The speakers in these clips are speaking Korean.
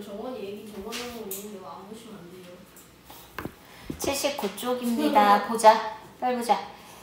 정원이 얘기 적어놓은 거 있는데 왜 안 보시면 안 돼요? 79쪽입니다. 보자. 빨리 보자.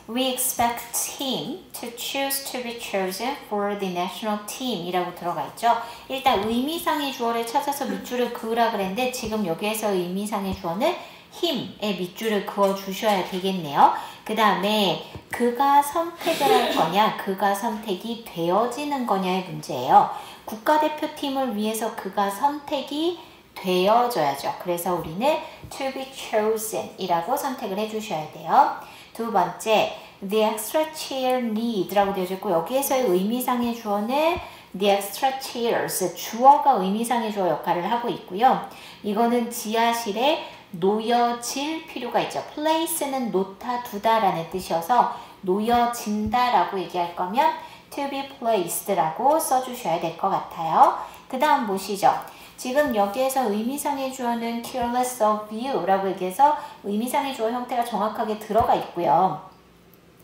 We expect him to choose to be chosen for the national team 이라고 들어가 있죠. 일단 의미상의 주어를 찾아서 밑줄을 그으라 그랬는데 지금 여기에서 의미상의 주어는 him의 밑줄을 그어 주셔야 되겠네요. 그 다음에 그가 선택을 할 거냐 그가 선택이 되어지는 거냐의 문제예요. 국가대표팀을 위해서 그가 선택이 되어져야죠. 그래서 우리는 to be chosen 이라고 선택을 해주셔야 돼요. 두 번째, the extra chair need 라고 되어져 있고 여기에서의 의미상의 주어는 the extra chairs, 주어가 의미상의 주어 역할을 하고 있고요. 이거는 지하실에 놓여질 필요가 있죠. place는 놓다 두다 라는 뜻이어서 놓여진다 라고 얘기할 거면 to be placed 라고 써주셔야 될 것 같아요. 그 다음 보시죠. 지금 여기에서 의미상의 주어는 careless of you 라고 얘기해서 의미상의 주어 형태가 정확하게 들어가 있고요.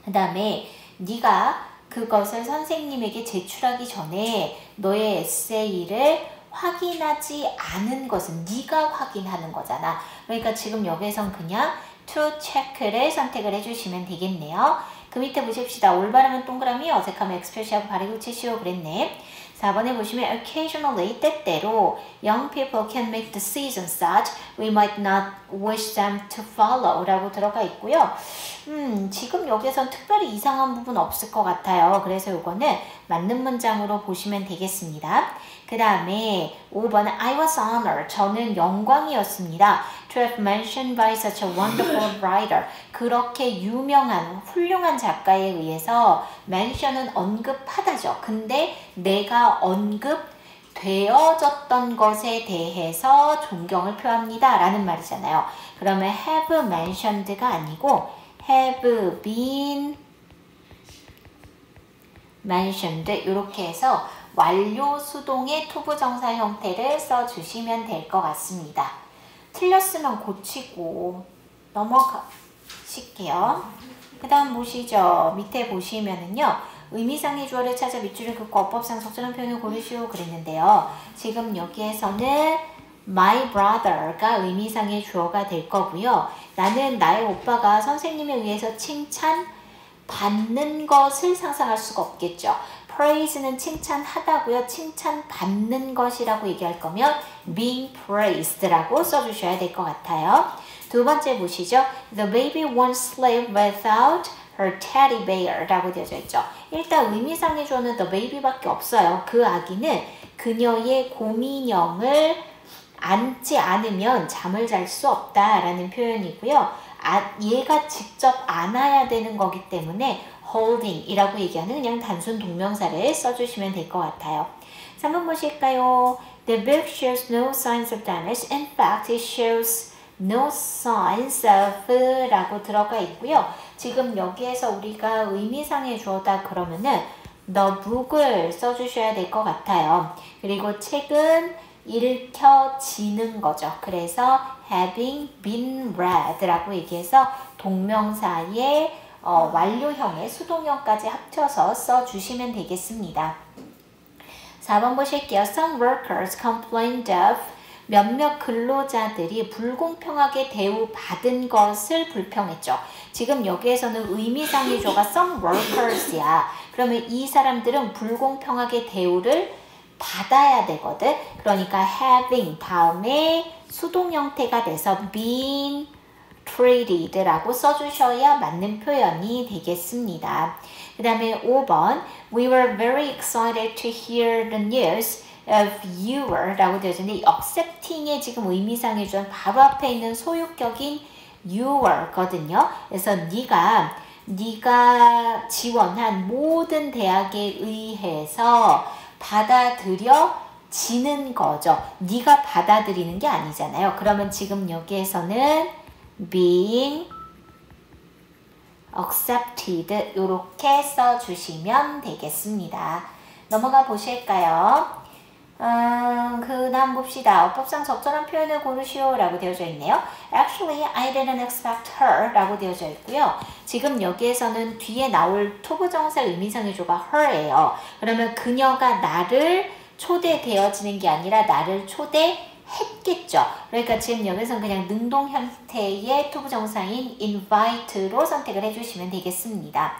그 다음에 네가 그것을 선생님에게 제출하기 전에 너의 에세이를 확인하지 않은 것은 네가 확인하는 거잖아. 그러니까 지금 여기에선 그냥 to check를 선택을 해주시면 되겠네요. 그 밑에 보십시다. 올바르면 동그라미, 어색하면 X 표시하고 발에 붙이시오 그랬네. 4번에 보시면 occasionally 때때로 young people can make decisions that we might not wish them to follow 라고 들어가 있고요. 지금 여기선 특별히 이상한 부분 없을 것 같아요. 그래서 이거는 맞는 문장으로 보시면 되겠습니다. 그 다음에 5번 I was honored. 저는 영광이었습니다. To have mentioned by such a wonderful writer. 그렇게 유명한 훌륭한 작가에 의해서 mention은 언급하다죠. 근데 내가 언급되어졌던 것에 대해서 존경을 표합니다. 라는 말이잖아요. 그러면 have mentioned가 아니고 have been mentioned 이렇게 해서 완료 수동의 투부정사 형태를 써주시면 될 것 같습니다. 틀렸으면 고치고 넘어가실게요. 그 다음 보시죠. 밑에 보시면은요. 의미상의 주어를 찾아 밑줄을 긋고 어법상 적절한 표현을 고르시오 그랬는데요. 지금 여기에서는 my brother가 의미상의 주어가 될 거고요. 나는 나의 오빠가 선생님에 의해서 칭찬받는 것을 상상할 수가 없겠죠. praise는 칭찬하다고요. 칭찬받는 것이라고 얘기할 거면 being praised라고 써주셔야 될 것 같아요. 두 번째 보시죠. The baby won't sleep without her teddy bear 라고 되어져 있죠. 일단 의미상의 주어는 the baby밖에 없어요. 그 아기는 그녀의 곰인형을 안지 않으면 잠을 잘 수 없다라는 표현이고요. 얘가 직접 안아야 되는 거기 때문에 holding 이라고 얘기하는 그냥 단순 동명사를 써주시면 될 것 같아요. 3번 보실까요? The book shows no signs of damage. In fact, it shows no signs of 라고 들어가 있고요. 지금 여기에서 우리가 의미상의 주어다 그러면은 the book을 써주셔야 될 것 같아요. 그리고 책은 읽혀지는 거죠. 그래서 having been read 라고 얘기해서 동명사의 완료형의 수동형까지 합쳐서 써주시면 되겠습니다. 4번 보실게요. Some workers complained of 몇몇 근로자들이 불공평하게 대우받은 것을 불평했죠. 지금 여기에서는 의미상의 주어가 some workers야. 그러면 이 사람들은 불공평하게 대우를 받아야 되거든. 그러니까 having 다음에 수동 형태가 돼서 being treated라고 써주셔야 맞는 표현이 되겠습니다. 그 다음에 5번 We were very excited to hear the news of your 라고 되어 있는데 accepting의 지금 의미상의 주어는 바로 앞에 있는 소유격인 your 거든요. 그래서 네가 지원한 모든 대학에 의해서 받아들여지는 거죠. 네가 받아들이는 게 아니잖아요. 그러면 지금 여기에서는 being accepted 이렇게 써주시면 되겠습니다. 넘어가 보실까요? 그 다음 봅시다. 어법상 적절한 표현을 고르시오 라고 되어져 있네요. Actually, I didn't expect her 라고 되어져 있고요. 지금 여기에서는 뒤에 나올 투부정사 의미상의 주어가 her예요. 그러면 그녀가 나를 초대되어지는 게 아니라 나를 초대해 했겠죠. 그러니까 지금 여기서는 그냥 능동 형태의 투 부정사인 invite로 선택을 해주시면 되겠습니다.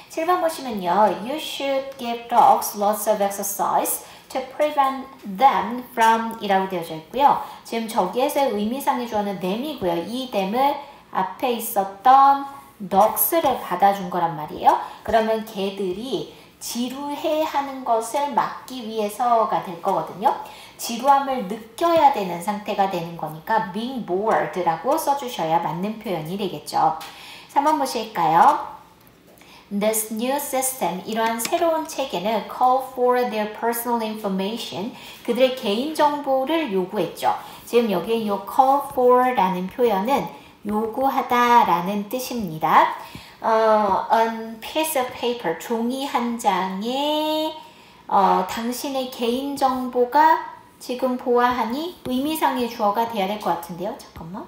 7번 보시면요. You should give dogs lots of exercise to prevent them from 이라고 되어져 있고요. 지금 저기에서의 의미상의 주어는 them이고요. 이 them을 앞에 있었던 dogs를 받아준 거란 말이에요. 그러면 걔들이 지루해하는 것을 막기 위해서가 될 거거든요. 지루함을 느껴야 되는 상태가 되는 거니까 being bored라고 써주셔야 맞는 표현이 되겠죠. 3번 보실까요? This new system, 이러한 새로운 체계는 call for their personal information, 그들의 개인정보를 요구했죠. 지금 여기에 이 call for라는 표현은 요구하다라는 뜻입니다. On piece of paper, 종이 한 장에 당신의 개인정보가 지금 보아하니 의미상의 주어가 돼야 될 것 같은데요. 잠깐만.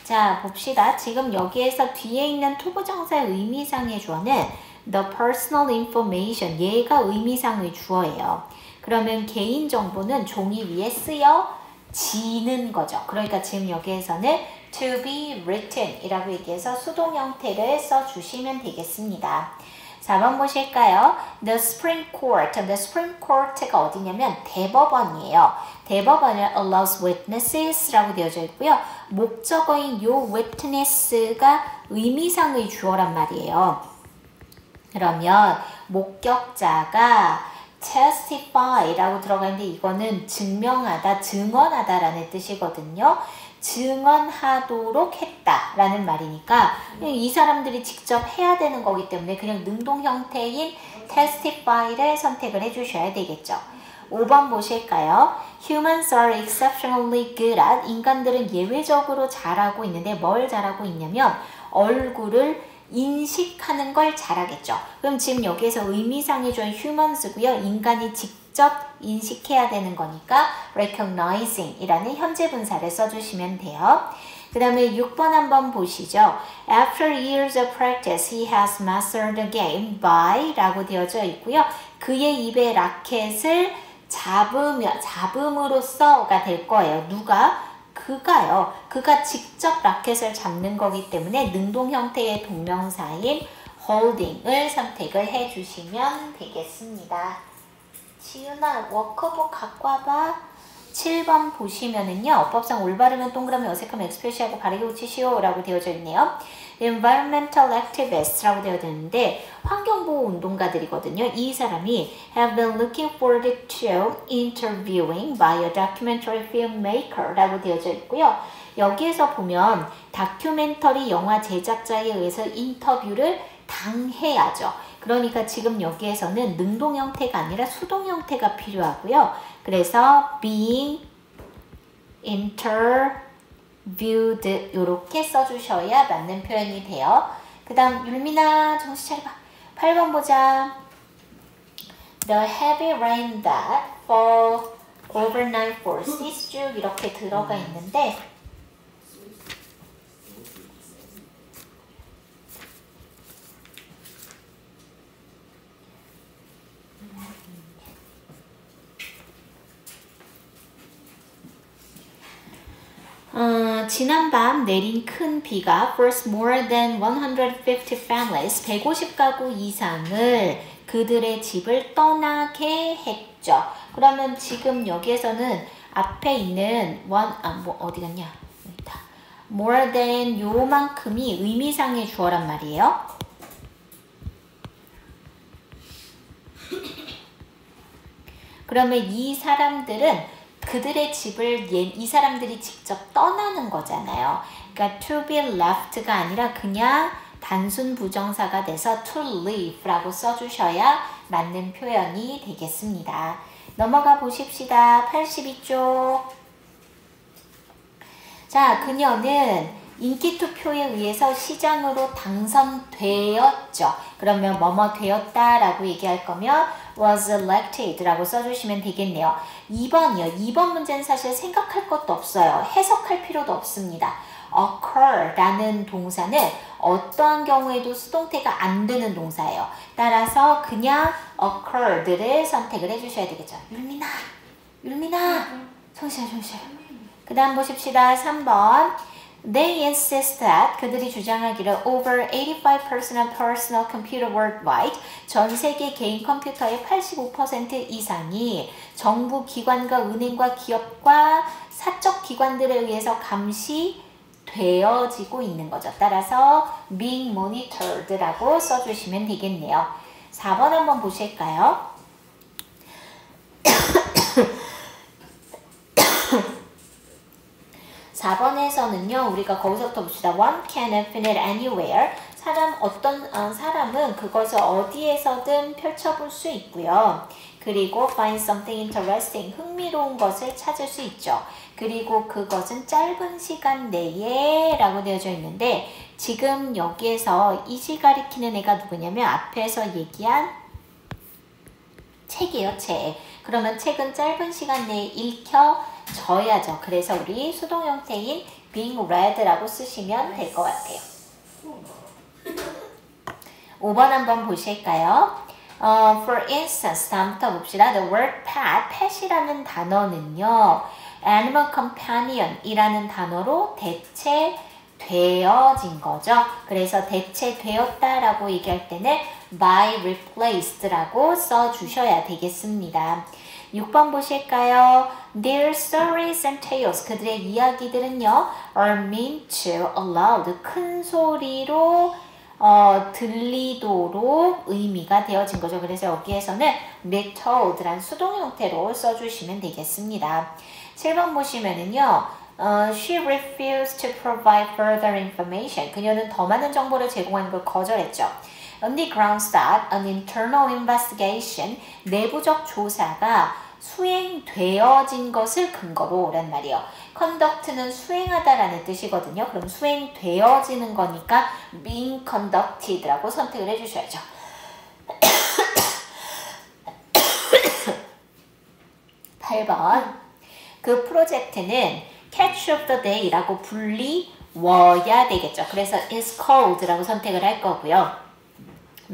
자, 봅시다. 지금 여기에서 뒤에 있는 투부정사의 의미상의 주어는 the personal information, 얘가 의미상의 주어예요. 그러면 개인정보는 종이 위에 쓰여지는 거죠. 그러니까 지금 여기에서는 to be written 이라고 얘기해서 수동 형태를 써주시면 되겠습니다. 4번 보실까요? The Supreme Court. The Supreme Court가 어디냐면 대법원이에요. 대법원을 allows witnesses라고 되어져 있고요. 목적어인 요 witness가 의미상의 주어란 말이에요. 그러면 목격자가 testify라고 들어가 있는데 이거는 증명하다, 증언하다라는 뜻이거든요. 증언하도록 했다라는 말이니까 이 사람들이 직접 해야 되는 거기 때문에 그냥 능동 형태인 testify를 선택을 해주셔야 되겠죠. 5번 보실까요? Humans are exceptionally good at, 인간들은 예외적으로 잘하고 있는데 뭘 잘하고 있냐면 얼굴을 인식하는 걸 잘하겠죠. 그럼 지금 여기에서 의미상의 주어는 humans고요. 인간이 직접 인식해야 되는 거니까 recognizing 이라는 현재 분사를 써주시면 돼요. 그 다음에 6번 한번 보시죠. After years of practice, he has mastered the game by 라고 되어져 있고요. 그의 입에 라켓을 잡음으로써가 될 거예요. 누가? 그가요. 그가 직접 라켓을 잡는 거기 때문에 능동 형태의 동명사인 holding을 선택을 해주시면 되겠습니다. 지윤아, 워크북 갖고 와봐. 7번 보시면은요. 어법상 올바르면 동그라미, 어색하면 X 표시하고 바르게 고치시오 라고 되어져 있네요. Environmental activists라고 되어져 있는데 환경보호 운동가들이거든요. 이 사람이 have been looking forward to interviewing by a documentary filmmaker 라고 되어져 있고요. 여기에서 보면 다큐멘터리 영화 제작자에 의해서 인터뷰를 당해야죠. 그러니까 지금 여기에서는 능동 형태가 아니라 수동 형태가 필요하고요. 그래서 being interviewed 이렇게 써주셔야 맞는 표현이 돼요. 그 다음 율미나 정신 차려봐. 8번 보자. The heavy rain that fall overnight forces 쭉 이렇게 들어가 있는데 지난밤 내린 큰 비가 forced more than 150 families, 150가구 이상을 그들의 집을 떠나게 했죠. 그러면 지금 여기에서는 앞에 있는 어디 갔냐? 여기다. more than 요만큼이 의미상의 주어란 말이에요. 그러면 이 사람들은 그들의 집을 이 사람들이 직접 떠나는 거잖아요. 그러니까 to be left가 아니라 그냥 단순 부정사가 돼서 to leave라고 써주셔야 맞는 표현이 되겠습니다. 넘어가 보십시다. 82쪽. 자, 그녀는 인기투표에 의해서 시장으로 당선되었죠. 그러면 뭐뭐 되었다라고 얘기할 거면 was elected라고 써주시면 되겠네요. 2번이요. 2번 문제는 사실 생각할 것도 없어요. 해석할 필요도 없습니다. occur라는 동사는 어떠한 경우에도 수동태가 안 되는 동사예요. 따라서 그냥 occurred를 선택을 해주셔야 되겠죠. 율미나 정신. 그 다음 보십시다. 3번. They insist that 그들이 주장하기를 over 85% of personal computer worldwide 전 세계 개인 컴퓨터의 85% 이상이 정부 기관과 은행과 기업과 사적 기관들에 의해서 감시되어지고 있는 거죠. 따라서 being monitored라고 써주시면 되겠네요. 4번 한번 보실까요? 4번에서는요, 우리가 거기서부터 봅시다. One can fit it anywhere. 어떤 사람은 그것을 어디에서든 펼쳐볼 수 있고요. 그리고 find something interesting. 흥미로운 것을 찾을 수 있죠. 그리고 그것은 짧은 시간 내에 라고 되어져 있는데, 지금 여기에서 이지 가리키는 애가 누구냐면 앞에서 얘기한 책이에요, 책. 그러면 책은 짧은 시간 내에 읽혀져야죠. 그래서 우리 수동 형태인 being read라고 쓰시면 될 것 같아요. 5번 한번 보실까요? For instance, 다음부터 봅시다. The word pet이라는 단어는요, animal companion 이라는 단어로 대체되어진 거죠. 그래서 대체되었다라고 얘기할 때는 by replaced라고 써주셔야 되겠습니다. 6번 보실까요? Their stories and tales 그들의 이야기들은요 are meant to aloud 큰 소리로 들리도록 의미가 되어진 거죠. 그래서 여기에서는 be told란 수동 형태로 써주시면 되겠습니다. 7번 보시면은요 she refused to provide further information 그녀는 더 많은 정보를 제공하는 걸 거절했죠. On the grounds that an internal investigation, 내부적 조사가 수행되어진 것을 근거로 란 말이에요. conduct는 수행하다라는 뜻이거든요. 그럼 수행되어지는 거니까 being conducted라고 선택을 해주셔야죠. 8번. 그 프로젝트는 catch of the day라고 불리워야 되겠죠. 그래서 is called라고 선택을 할 거고요.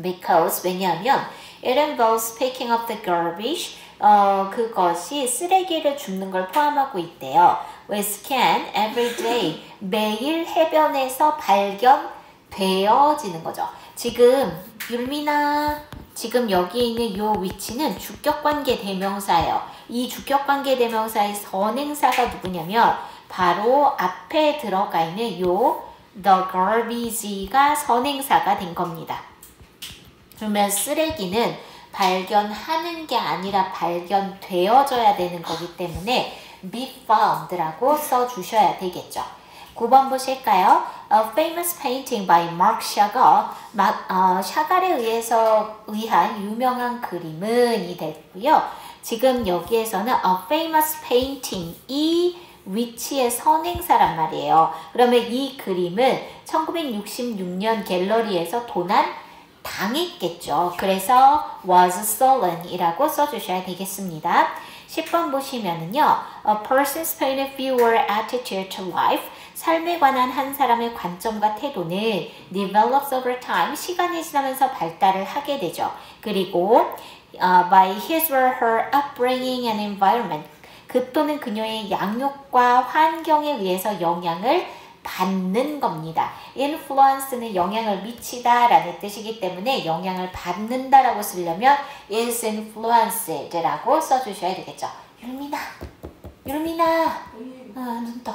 Because 왜냐하면 it involves picking up the garbage 그것이 쓰레기를 줍는 걸 포함하고 있대요. with can every day 매일 해변에서 발견되어지는 거죠. 지금 율미나 지금 여기 있는 요 위치는 주격관계 대명사예요. 이 주격관계 대명사의 선행사가 누구냐면 바로 앞에 들어가 있는 요 the garbage가 선행사가 된 겁니다. 그러면 쓰레기는 발견하는 게 아니라 발견되어져야 되는 거기 때문에 be found라고 써주셔야 되겠죠. 9번 보실까요? A famous painting by Marc Chagall. 샤갈에 의한 유명한 그림은 이 됐고요. 지금 여기에서는 a famous painting 이 위치의 선행사란 말이에요. 그러면 이 그림은 1966년 갤러리에서 도난 당했겠죠. 그래서 was stolen 이라고 써주셔야 되겠습니다. 10번 보시면은요. A person's point of view or attitude to life 삶에 관한 한 사람의 관점과 태도는 develops over time 시간이 지나면서 발달을 하게 되죠. 그리고 by his or her upbringing and environment 그 또는 그녀의 양육과 환경에 의해서 영향을 받는 겁니다. influence는 영향을 미치다 라는 뜻이기 때문에 영향을 받는다라고 쓰려면 is influenced 라고 써주셔야 되겠죠. 율미나 눈 떠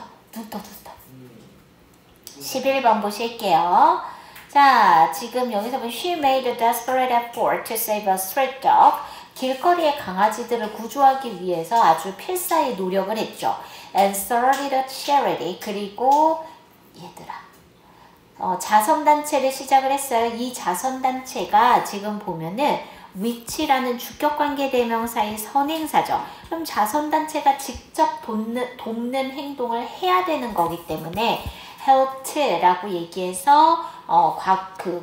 11번 보실게요. 자, 지금 여기서 보면 she made a desperate effort to save a street dog. 길거리의 강아지들을 구조하기 위해서 아주 필사의 노력을 했죠. and started a charity. 그리고 얘들아 자선단체를 시작을 했어요. 이 자선단체가 지금 보면은 which라는 주격관계 대명사의 선행사죠. 그럼 자선단체가 직접 돕는 행동을 해야 되는 거기 때문에 helped라고 얘기해서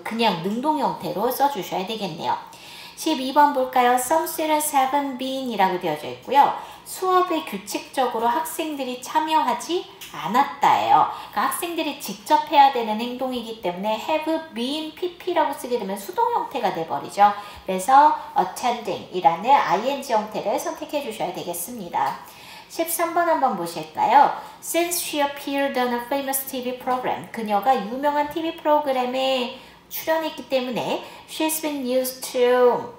그냥 능동 형태로 써주셔야 되겠네요. 12번 볼까요? Some students haven't been 이라고 되어져 있고요. 수업에 규칙적으로 학생들이 참여하지 않았다예요. 그러니까 학생들이 직접 해야 되는 행동이기 때문에 have been pp라고 쓰게 되면 수동 형태가 돼버리죠. 그래서 attending 이라는 ing 형태를 선택해 주셔야 되겠습니다. 13번 한번 보실까요? Since she appeared on a famous TV program. 그녀가 유명한 TV 프로그램에 출연했기 때문에 she's been used to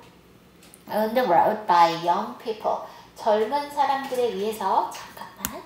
on the road by young people. 젊은 사람들에 의해서 잠깐만.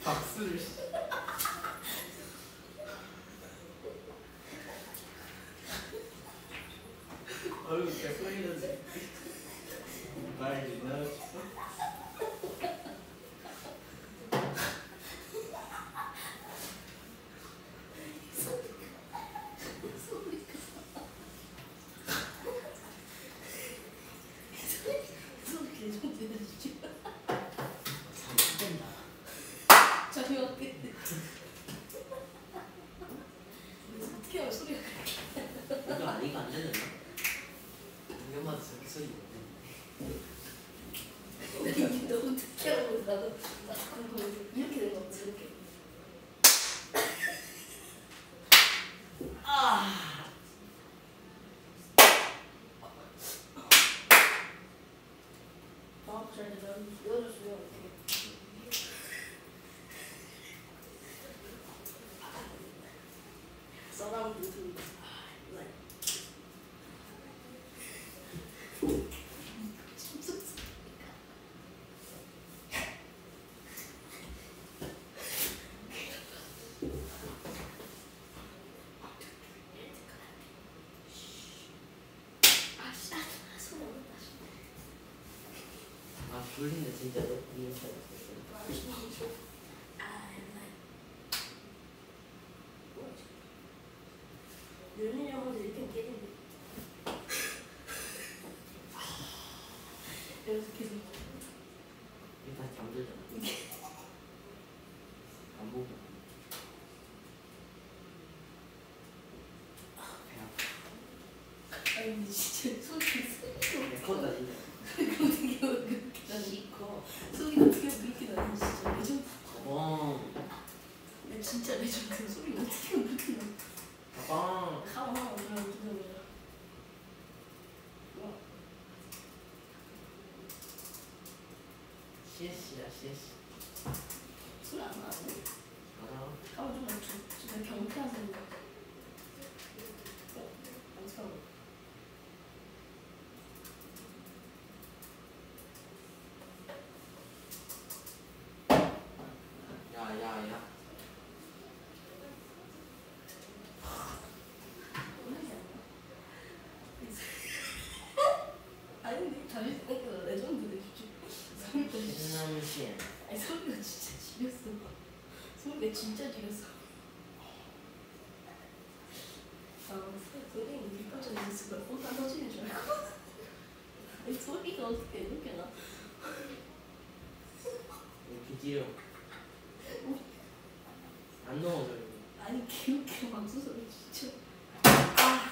박수를 어휴 진짜 소리는 말이 나왔어. 어떻게 하면 소리가 이거 아니가 안 되는 거야? 이것만 저렇게 소리 이게 너무 특이하고 나도 이렇게 된 거 같아. 이렇게. 다음 주에 넌 보여줬으면 어떻게? 서라운드 두. 아 졸린데 진짜로? 이해했어. 연인이 형한테 이렇게 깨진대. 여기서 계속 이거 다시 잠들잖아. 안 보고. 배 아파. 아니 근데 진짜 소리 커다 진짜. 어떻게 그렇게 나니까 소리가 어떻게 그렇게 나니 진짜 레전드. 근데 진짜 레전드 소리 어떻게 그렇게 나? 가만 어떻게 하냐? CS야 CS. 소리 안 나는데? 알아. 가만 좀 경쾌한 소리. 어떻게 하고? 야야야. 아닌데 자기 생각보다 레전드네 진짜. 신남신. 아니 소리가 진짜 지렸어. 소리가 진짜 지렸어. 아, 선생님 우리까지 떨어져 있을 거야. 폰탄 터지는 줄 알고. 이 소리가 어떻게 이렇게 나? 비디오 안 넘어져 이거. 아니 그렇게 방수 소리 진짜. 아.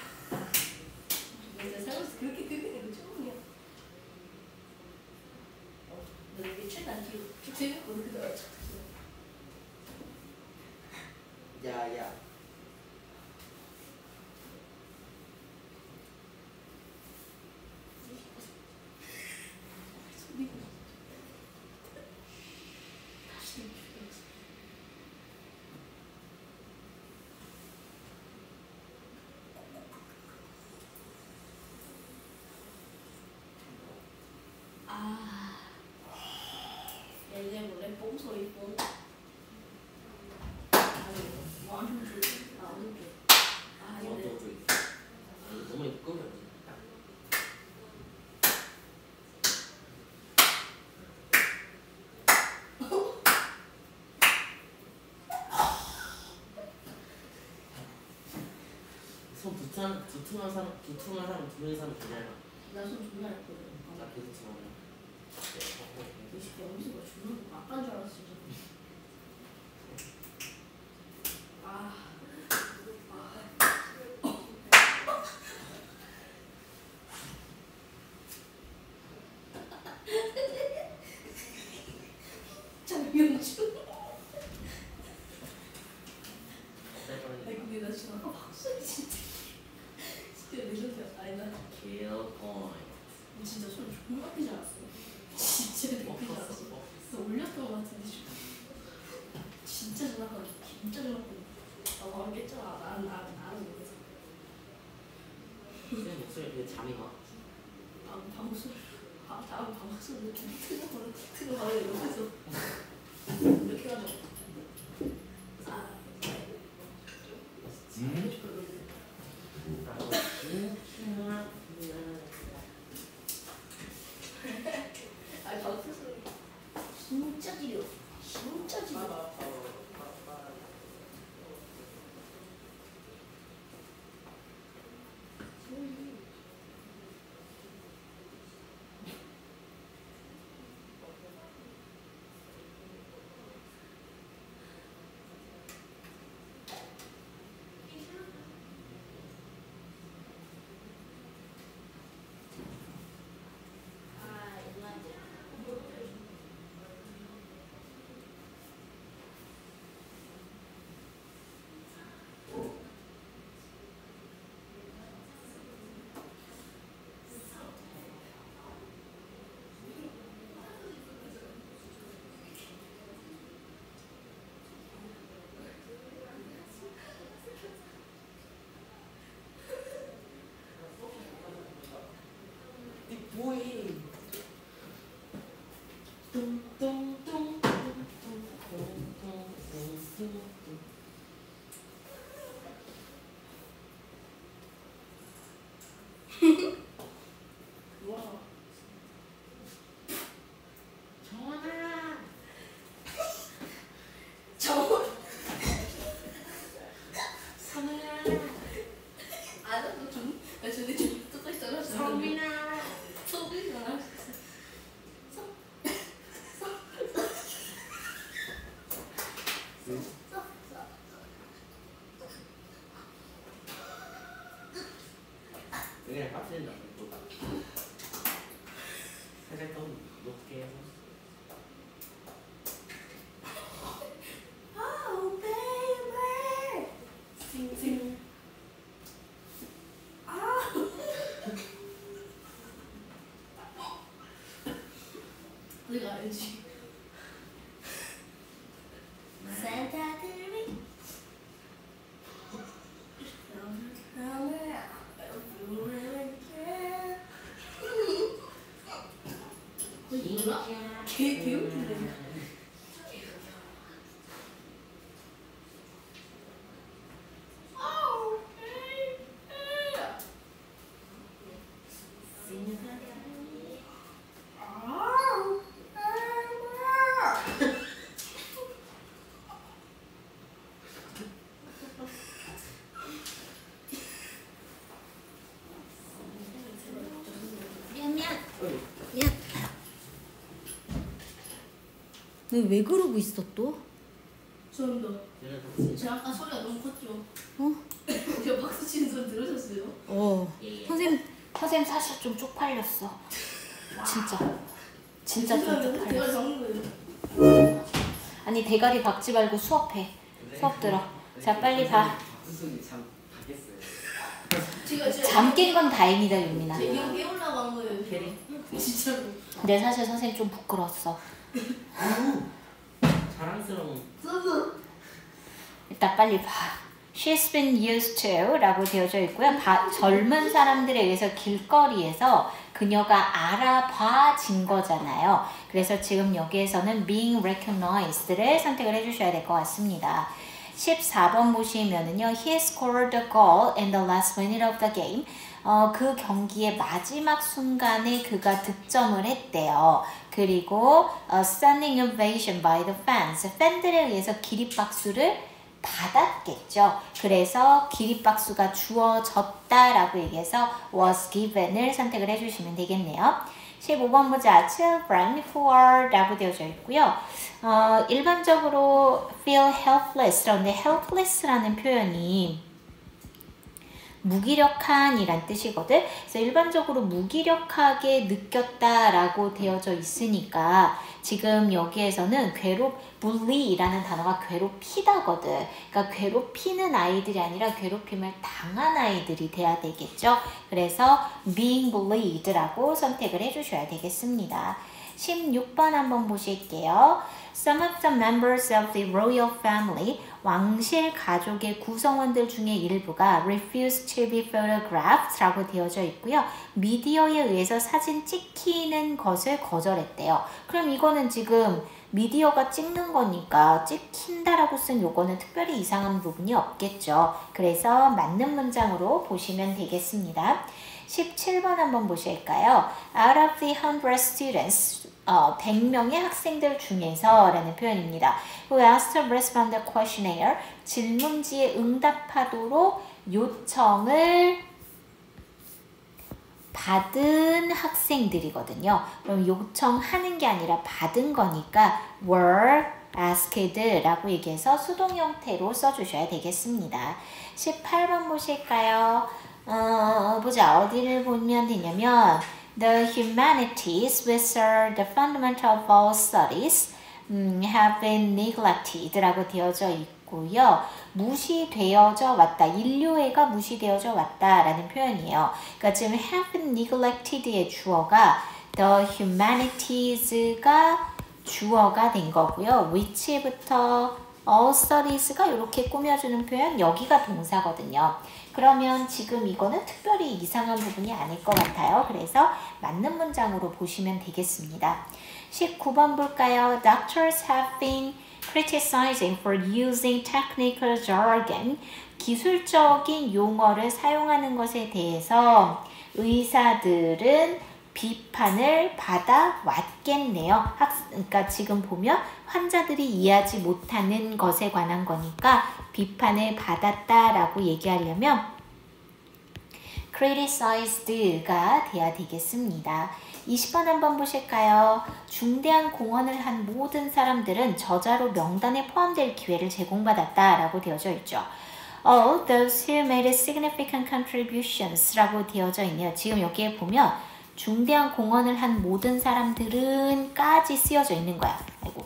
내가 살면서 그렇게 끄는 거 처음이야. 너 이게 최단 기록 쭉 세웠거든 그대로 착. 야야. 소리가. 다시. 아. 얘네 원래 뽕소리 뽕. 아니 완전 아 완전. 아 근데. 너무 이쁘면. 손 두툼한 사람 두르는 사람 괜찮아. 나손 존나 했거든. 나 계속 두툼하네. 이 새끼 엄지가 죽는 거 아까인 줄 알았어 진짜. 아. 장명준. 아니 근데 나 지금 아까 박수리 진짜 레전드야. 아니 나 킬 포인트. 진짜 손 존나 크지 않았어. 진짜 크지 않았어. 너 올렸던 거 같은데 지금. 진짜 전화가 진짜 전화거든. 나 바로 깼잖아. 나는 모르겠어. 내 목소리 되게 잠이 와. 방수. 다음 방수 이렇게 틀어 바로 옆에서 이렇게 해가지고. 아. 아니 방수 소리 진짜 지려. 진짜 지려. 뭐해? 와. 정원아. 저. 선우야. 아나도 좀. 나 전에 좀 똑같이 떨어졌어. 성민아. 성민아. 그냥 빡센다. 살짝 더 높게 해서. Oh baby. 싱싱. 아. 내가 알지. Santa Terry. 몰라? 개 웃기네. 야. 너 왜 그러고 있어 또? 죄송합니다. 얘네 박수. 제가 아까 소리가 너무 컸죠? 어? 제가 박수 치는 소리 들으셨어요? 선생님 사실 좀 쪽팔렸어. 진짜 좀 죄송합니다. 쪽팔렸어. 대화를 잡는 거예요. 아니 대가리 박지 말고 수업해. 수업 들어. 자 빨리 봐. 박수 소리 참 가겠어요. 제가 잠 깬 건 다행이다 윤민아. 제 이형 깨우려고 한 거예요. 캐리? 진짜로. 근데 사실 선생님 좀 부끄러웠어. 자랑스러운. 일단 빨리 봐. She's been used to 라고 되어져 있고요. 젊은 사람들에 의해서 길거리에서 그녀가 알아봐진 거잖아요. 그래서 지금 여기에서는 being recognized를 선택을 해주셔야 될 것 같습니다. 14번 보시면은요. He scored a goal in the last minute of the game. 그 경기의 마지막 순간에 그가 득점을 했대요. 그리고 standing ovation by the fans. 팬들에 의해서 기립박수를 받았겠죠. 그래서 기립박수가 주어졌다라고 얘기해서 was given을 선택을 해주시면 되겠네요. 15번 보자. Children who are 라고 되어져 있고요. 일반적으로 feel helpless. 그런데 helpless라는 표현이 무기력한 이란 뜻이거든. 그래서 일반적으로 무기력하게 느꼈다라고 되어져 있으니까 지금 여기에서는 bully이라는 단어가 괴롭히다거든. 그러니까 괴롭히는 아이들이 아니라 괴롭힘을 당한 아이들이 돼야 되겠죠. 그래서 being bullied라고 선택을 해주셔야 되겠습니다. 16번 한번 보실게요. Some of the members of the royal family, 왕실 가족의 구성원들 중에 일부가 refused to be photographed 라고 되어져 있고요. 미디어에 의해서 사진 찍히는 것을 거절했대요. 그럼 이거는 지금 미디어가 찍는 거니까 찍힌다라고 쓴 요거는 특별히 이상한 부분이 없겠죠. 그래서 맞는 문장으로 보시면 되겠습니다. 17번 한번 보실까요? Out of the 100 students, 100명의 학생들 중에서 라는 표현입니다. Who asked to respond the questionnaire, 질문지에 응답하도록 요청을 받은 학생들이거든요. 그럼 요청하는 게 아니라 받은 거니까 were asked라고 얘기해서 수동 형태로 써주셔야 되겠습니다. 18번 보실까요? 보자. 어디를 보면 되냐면 The humanities, which are the fundamental of all studies, have been neglected 라고 되어져 있고요. 무시되어져 왔다. 인류애가 무시되어져 왔다라는 표현이에요. 그러니까 지금 have been neglected의 주어가 the humanities가 주어가 된 거고요. which부터 all studies가 이렇게 꾸며주는 표현, 여기가 동사거든요. 그러면 지금 이거는 특별히 이상한 부분이 아닐 것 같아요. 그래서 맞는 문장으로 보시면 되겠습니다. 19번 볼까요? Doctors have been criticizing for using technical jargon. 기술적인 용어를 사용하는 것에 대해서 의사들은 비판을 받아왔겠네요. 그러니까 지금 보면 환자들이 이해하지 못하는 것에 관한 거니까 비판을 받았다라고 얘기하려면 criticized가 돼야 되겠습니다. 20번 한번 보실까요? 중대한 공헌을 한 모든 사람들은 저자로 명단에 포함될 기회를 제공받았다라고 되어져 있죠. All those who made significant contributions 라고 되어져 있네요. 지금 여기에 보면 중대한 공헌을 한 모든 사람들은 까지 쓰여져 있는 거야. 아이고,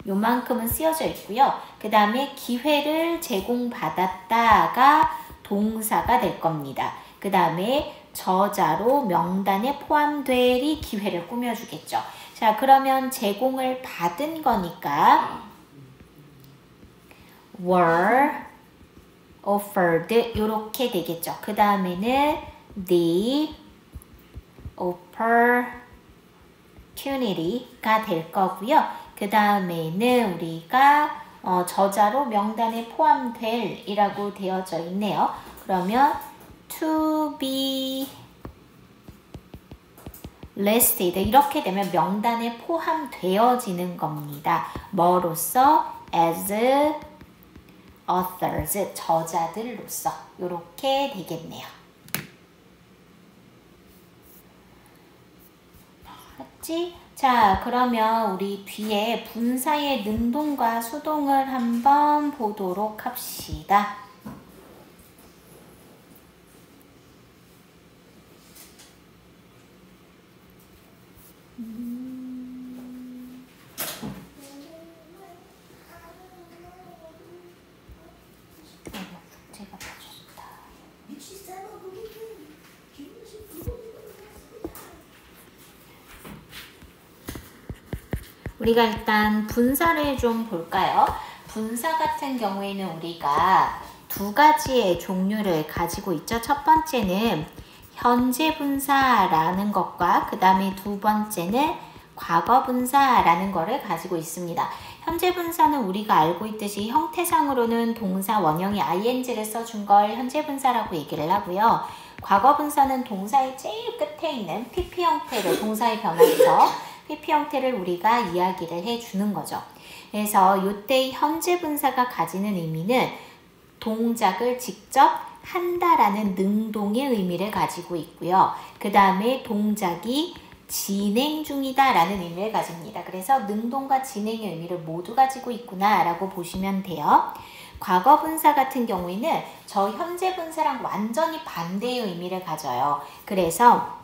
요만큼은 쓰여져 있고요. 그 다음에 기회를 제공받았다가 동사가 될 겁니다. 그 다음에 저자로 명단에 포함되리 기회를 꾸며주겠죠. 자, 그러면 제공을 받은 거니까 were offered 이렇게 되겠죠. 그 다음에는 the opportunity가 될 거고요. 그 다음에는 우리가 저자로 명단에 포함될 이라고 되어져 있네요. 그러면 to be listed 이렇게 되면 명단에 포함되어지는 겁니다. 뭐로써? as authors 저자들로서 이렇게 되겠네요. 맞지? 자, 그러면 우리 뒤에 분사의 능동과 수동을 한번 보도록 합시다. 제가 봐줬다. 우리가 일단 분사를 좀 볼까요? 분사 같은 경우에는 우리가 두 가지의 종류를 가지고 있죠. 첫 번째는 현재 분사라는 것과 그 다음에 두 번째는 과거 분사라는 것을 가지고 있습니다. 현재 분사는 우리가 알고 있듯이 형태상으로는 동사 원형이 ing를 써준 걸 현재 분사라고 얘기를 하고요. 과거 분사는 동사의 제일 끝에 있는 pp 형태를 동사의 변화에서 pp 형태를 우리가 이야기를 해주는 거죠. 그래서 이때 현재 분사가 가지는 의미는 동작을 직접 한다라는 능동의 의미를 가지고 있고요. 그 다음에 동작이 진행 중이다 라는 의미를 가집니다. 그래서 능동과 진행의 의미를 모두 가지고 있구나 라고 보시면 돼요. 과거 분사 같은 경우에는 저 현재 분사랑 완전히 반대의 의미를 가져요. 그래서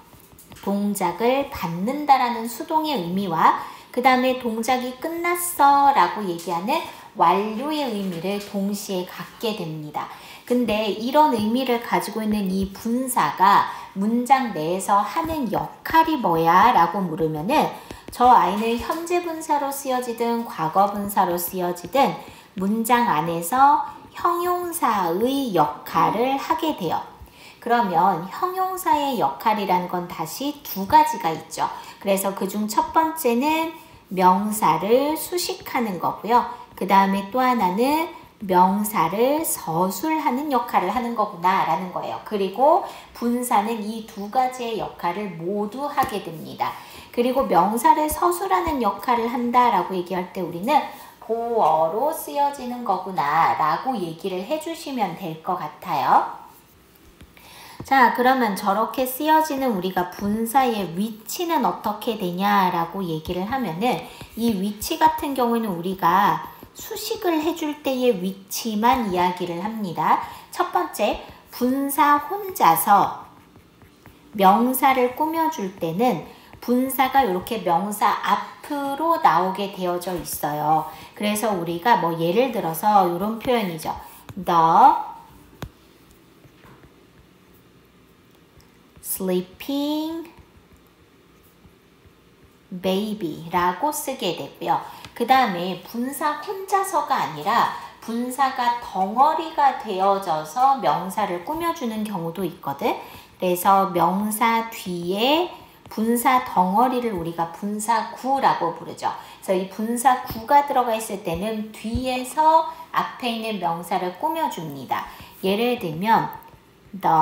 동작을 받는다라는 수동의 의미와 그 다음에 동작이 끝났어 라고 얘기하는 완료의 의미를 동시에 갖게 됩니다. 근데 이런 의미를 가지고 있는 이 분사가 문장 내에서 하는 역할이 뭐야? 라고 물으면은 저 아이는 현재 분사로 쓰여지든 과거 분사로 쓰여지든 문장 안에서 형용사의 역할을 하게 돼요. 그러면 형용사의 역할이라는 건 다시 두 가지가 있죠. 그래서 그중 첫 번째는 명사를 수식하는 거고요. 그 다음에 또 하나는 명사를 서술하는 역할을 하는 거구나 라는 거예요. 그리고 분사는 이 두 가지의 역할을 모두 하게 됩니다. 그리고 명사를 서술하는 역할을 한다라고 얘기할 때 우리는 보어로 쓰여지는 거구나 라고 얘기를 해주시면 될 것 같아요. 자, 그러면 저렇게 쓰여지는 우리가 분사의 위치는 어떻게 되냐라고 얘기를 하면은 이 위치 같은 경우에는 우리가 수식을 해줄 때의 위치만 이야기를 합니다. 첫 번째, 분사 혼자서 명사를 꾸며줄 때는 분사가 이렇게 명사 앞으로 나오게 되어져 있어요. 그래서 우리가 뭐 예를 들어서 이런 표현이죠. The sleeping baby라고 쓰게 되고요. 그 다음에 분사 혼자서가 아니라 분사가 덩어리가 되어져서 명사를 꾸며주는 경우도 있거든. 그래서 명사 뒤에 분사 덩어리를 우리가 분사구라고 부르죠. 그래서 이 분사구가 들어가 있을 때는 뒤에서 앞에 있는 명사를 꾸며줍니다. 예를 들면 The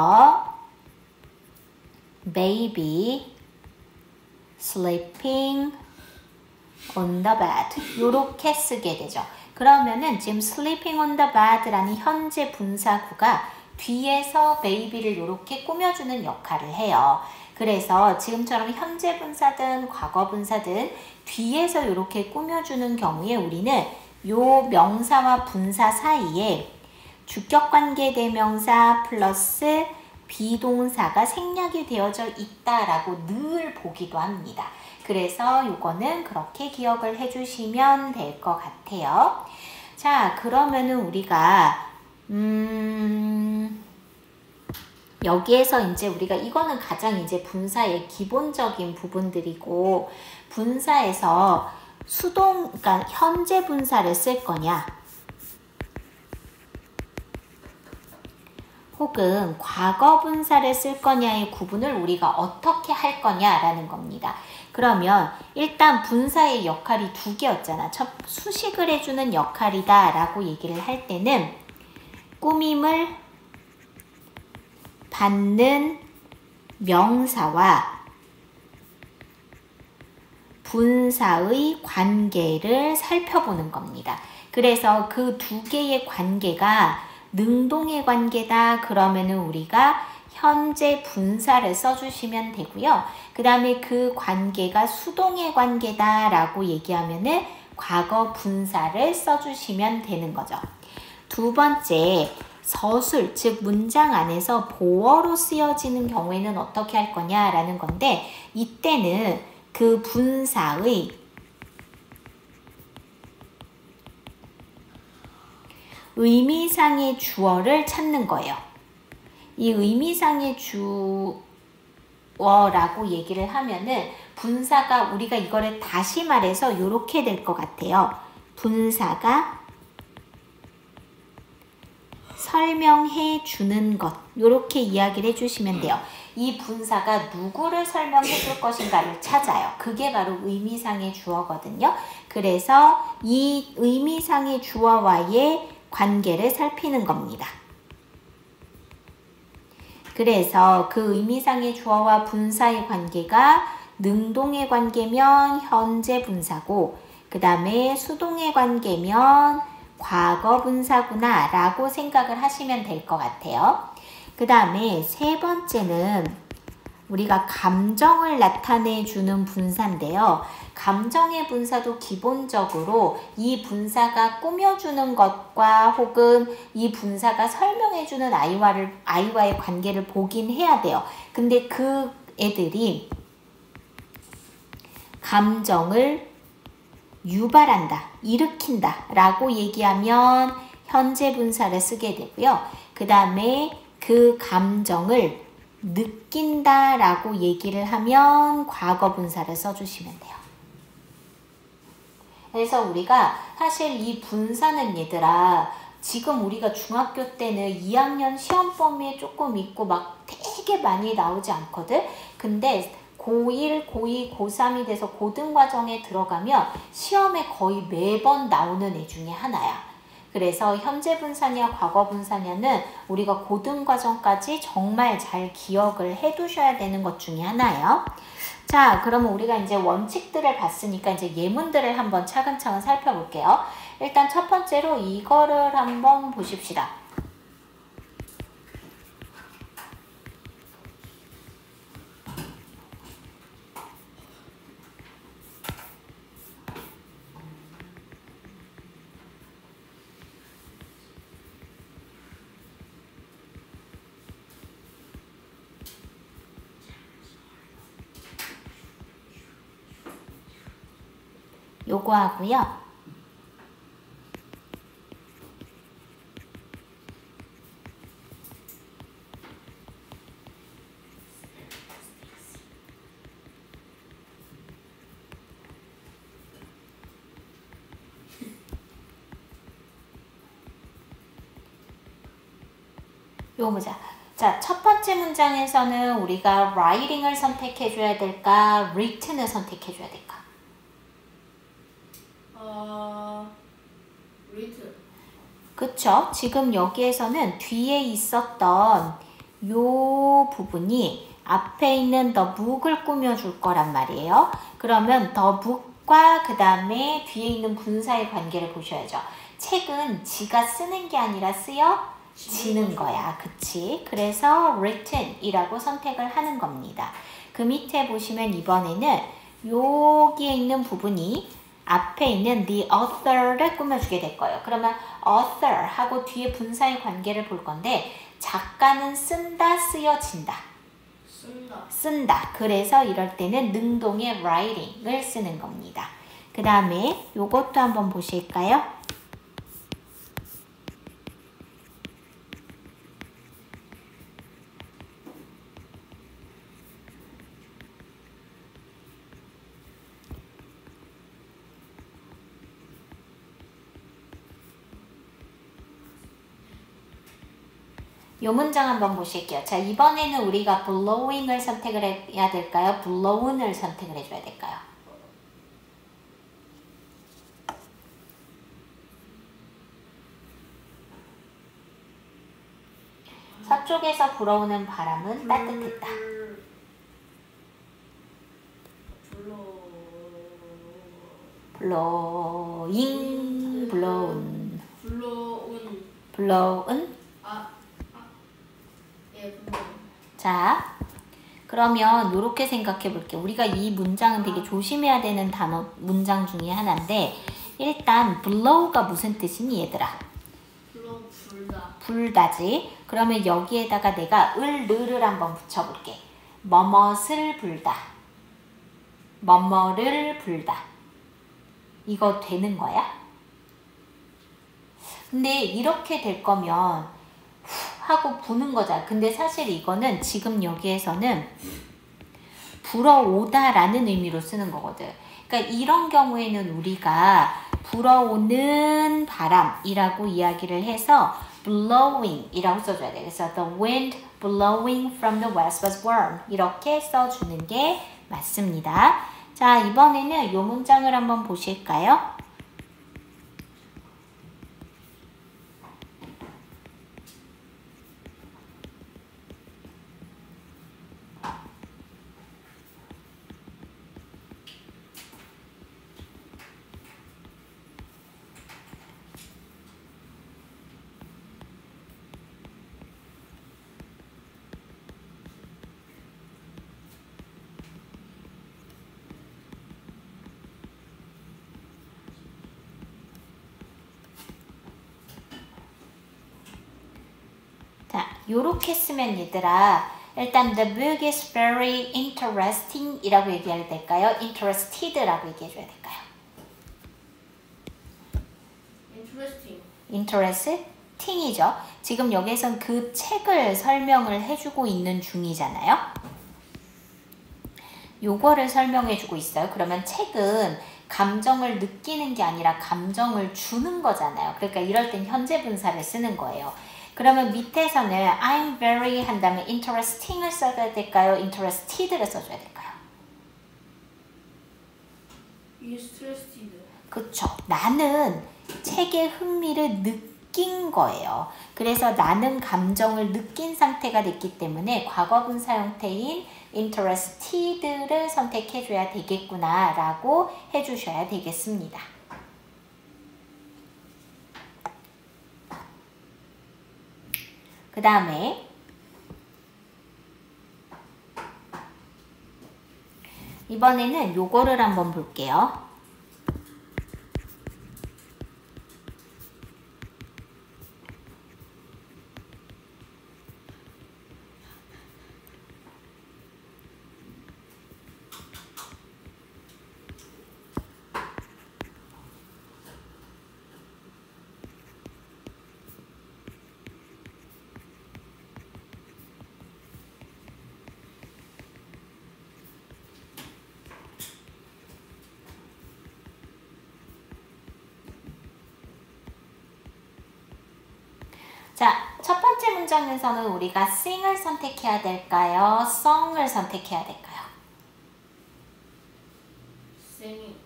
baby sleeping on the bed 이렇게 쓰게 되죠. 그러면은 지금 sleeping on the bed라는 현재 분사구가 뒤에서 baby를 이렇게 꾸며주는 역할을 해요. 그래서 지금처럼 현재 분사든 과거 분사든 뒤에서 이렇게 꾸며주는 경우에 우리는 요 명사와 분사 사이에 주격관계 대명사 플러스 비동사가 생략이 되어져 있다라고 늘 보기도 합니다. 그래서 요거는 그렇게 기억을 해주시면 될 것 같아요. 자, 그러면은 우리가 여기에서 이제 우리가 이거는 가장 이제 분사의 기본적인 부분들이고 분사에서 수동, 그러니까 현재 분사를 쓸 거냐 혹은 과거 분사를 쓸 거냐의 구분을 우리가 어떻게 할 거냐라는 겁니다. 그러면 일단 분사의 역할이 두 개였잖아. 첫 수식을 해주는 역할이다 라고 얘기를 할 때는 꾸밈을 받는 명사와 분사의 관계를 살펴보는 겁니다. 그래서 그 두 개의 관계가 능동의 관계다 그러면은 우리가 현재 분사를 써주시면 되고요. 그 다음에 그 관계가 수동의 관계다라고 얘기하면은 과거 분사를 써주시면 되는 거죠. 두 번째, 서술, 즉 문장 안에서 보어로 쓰여지는 경우에는 어떻게 할 거냐라는 건데, 이때는 그 분사의 의미상의 주어를 찾는 거예요. 이 의미상의 주어라고 얘기를 하면은 분사가 우리가 이거를 다시 말해서 이렇게 될 것 같아요. 분사가 설명해 주는 것, 이렇게 이야기를 해주시면 돼요. 이 분사가 누구를 설명해 줄 것인가를 찾아요. 그게 바로 의미상의 주어거든요. 그래서 이 의미상의 주어와의 관계를 살피는 겁니다. 그래서 그 의미상의 주어와 분사의 관계가 능동의 관계면 현재 분사고, 그 다음에 수동의 관계면 과거 분사구나 라고 생각을 하시면 될 것 같아요. 그 다음에 세 번째는 우리가 감정을 나타내주는 분사인데요. 감정의 분사도 기본적으로 이 분사가 꾸며주는 것과 혹은 이 분사가 설명해주는 아이와의 관계를 보긴 해야 돼요. 근데 그 애들이 감정을 유발한다, 일으킨다 라고 얘기하면 현재 분사를 쓰게 되고요. 그 다음에 그 감정을 느낀다 라고 얘기를 하면 과거 분사를 써주시면 돼요. 그래서 우리가 사실 이 분사는 얘들아, 지금 우리가 중학교 때는 2학년 시험 범위에 조금 있고 막 되게 많이 나오지 않거든? 근데 고1, 고2, 고3이 돼서 고등과정에 들어가면 시험에 거의 매번 나오는 애 중에 하나야. 그래서 현재 분사냐 과거 분사냐는 우리가 고등과정까지 정말 잘 기억을 해두셔야 되는 것 중에 하나예요. 자, 그러면 우리가 이제 원칙들을 봤으니까 이제 예문들을 한번 차근차근 살펴볼게요. 일단 첫 번째로 이거를 한번 보십시다. 요거 하고요. 요거 보자. 자, 첫 번째 문장에서는 우리가 writing을 선택해줘야 될까? written을 선택해줘야 될까? 리틀. 그쵸? 지금 여기에서는 뒤에 있었던 요 부분이 앞에 있는 the book을 꾸며줄 거란 말이에요. 그러면 the book과 그 다음에 뒤에 있는 분사의 관계를 보셔야죠. 책은 지가 쓰는 게 아니라 쓰여지는 거야. 그치? 그래서 written이라고 선택을 하는 겁니다. 그 밑에 보시면 이번에는 여기에 있는 부분이 앞에 있는 the author를 꾸며주게 될 거예요. 그러면 author하고 뒤에 분사의 관계를 볼 건데 작가는 쓴다, 쓰여진다. 쓴다. 그래서 이럴 때는 능동의 writing을 쓰는 겁니다. 그 다음에 요것도 한번 보실까요? 요 문장 한번 보실게요. 자, 이번에는 우리가 blowing을 선택을 해야 될까요? blown을 선택을 해줘야 될까요? 서쪽에서 불어오는 바람은 따뜻했다. blowing, blown. 블로운. blown. 예, 블로운. 자, 그러면 이렇게 생각해 볼게요. 우리가 이 문장은 되게 조심해야 되는 단어 문장 중에 하나인데 일단 blow가 무슨 뜻이니 얘들아? 물론 불다. 불다지. 그러면 여기에다가 내가 을을 한번 붙여볼게. 뭐뭇을 불다. 뭐뭐를 불다. 이거 되는 거야? 근데 이렇게 될 거면 하고 부는 거잖아. 근데 사실 이거는 지금 여기에서는 불어오다라는 의미로 쓰는 거거든. 그러니까 이런 경우에는 우리가 불어오는 바람이라고 이야기를 해서 blowing 이라고 써줘야 돼. 그래서 the wind blowing from the west was warm 이렇게 써주는 게 맞습니다. 자, 이번에는 이 문장을 한번 보실까요? 자, 요렇게 쓰면 얘들아 일단 the book is very interesting 이라고 얘기해야 될까요? interested라고 얘기해줘야 될까요? interesting이죠. 지금 여기에선 그 책을 설명을 해주고 있는 중이잖아요. 요거를 설명해주고 있어요. 그러면 책은 감정을 느끼는 게 아니라 감정을 주는 거잖아요. 그러니까 이럴 땐 현재 분사를 쓰는 거예요. 그러면 밑에서는 I'm very 한다면 interesting을 써야 될까요? interested를 써줘야 될까요? interested. 그쵸. 나는 책에 흥미를 느낀 거예요. 그래서 나는 감정을 느낀 상태가 됐기 때문에 과거분사 형태인 interested를 선택해줘야 되겠구나 라고 해주셔야 되겠습니다. 그 다음에 이번에는 요거를 한번 볼게요. 자, 첫 번째 문장에서는 우리가 sing을 선택해야 될까요? song을 선택해야 될까요? singing.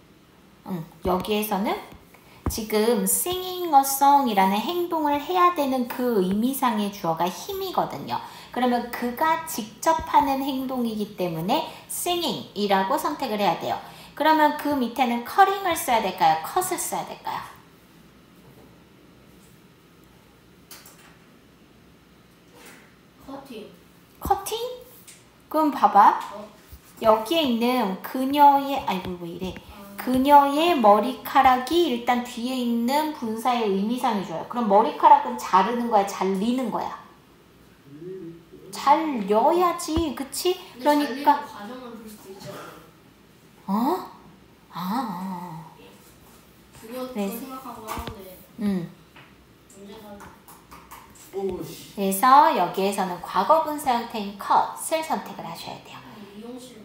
여기에서는 지금 singing a song이라는 행동을 해야 되는 그 의미상의 주어가 힘이거든요. 그러면 그가 직접 하는 행동이기 때문에 singing이라고 선택을 해야 돼요. 그러면 그 밑에는 cutting을 써야 될까요? cut을 써야 될까요? 커팅? 그럼 봐봐. 여기에 있는 그녀의 아이고 왜 이래? 그녀의 머리카락이 일단 뒤에 있는 분사의 의미상이 줘요. 그럼 머리카락은 자르는 거야, 잘리는 거야? 잘려야지, 그치? 그러니까 과정을 볼 수도 있죠. 그거 네. 생각하고 하는데. 문제가. 그래서 여기에서는 과거분사 형태인 cut을 선택을 하셔야 돼요. 미용실.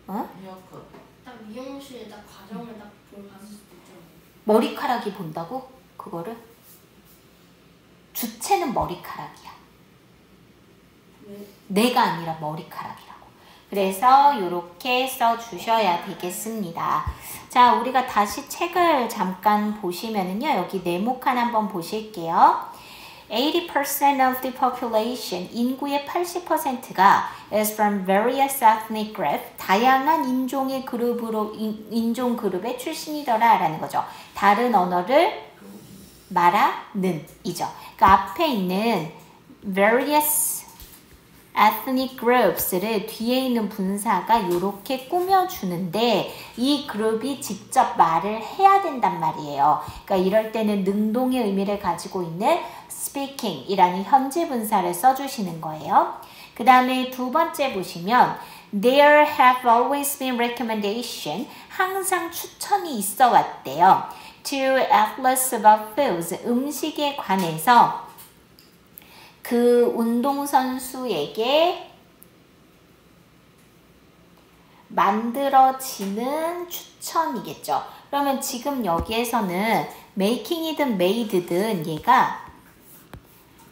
헤어컷. 딱 미용실에 딱 과정을 딱 보러 갔을 수도 있잖아요. 머리카락이 본다고? 그거를? 주체는 머리카락이야. 왜? 내가 아니라 머리카락이라고. 그래서 이렇게 써주셔야 되겠습니다. 자, 우리가 다시 책을 잠깐 보시면은요. 여기 네모칸 한번 보실게요. 80% of the population, 인구의 80%가 is from various ethnic groups, 다양한 인종의 그룹으로, 인종 그룹의 출신이더라 라는 거죠. 다른 언어를 말하는 이죠. 그 앞에 있는 various ethnic groups를 뒤에 있는 분사가 이렇게 꾸며주는데 이 그룹이 직접 말을 해야 된단 말이에요. 그러니까 이럴 때는 능동의 의미를 가지고 있는 speaking이라는 현재 분사를 써주시는 거예요. 그 다음에 두 번째 보시면 There have always been recommendation. 항상 추천이 있어 왔대요. To athletes about foods. 음식에 관해서 그 운동선수에게 만들어지는 추천이겠죠. 그러면 지금 여기에서는 making이든 made든 얘가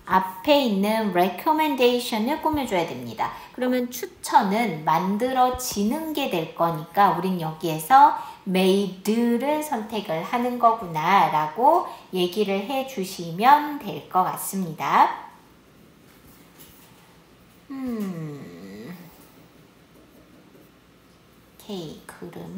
앞에 있는 recommendation을 꾸며줘야 됩니다. 그러면 추천은 만들어지는 게 될 거니까 우린 여기에서 made를 선택을 하는 거구나 라고 얘기를 해주시면 될 것 같습니다. 오케이, 그러면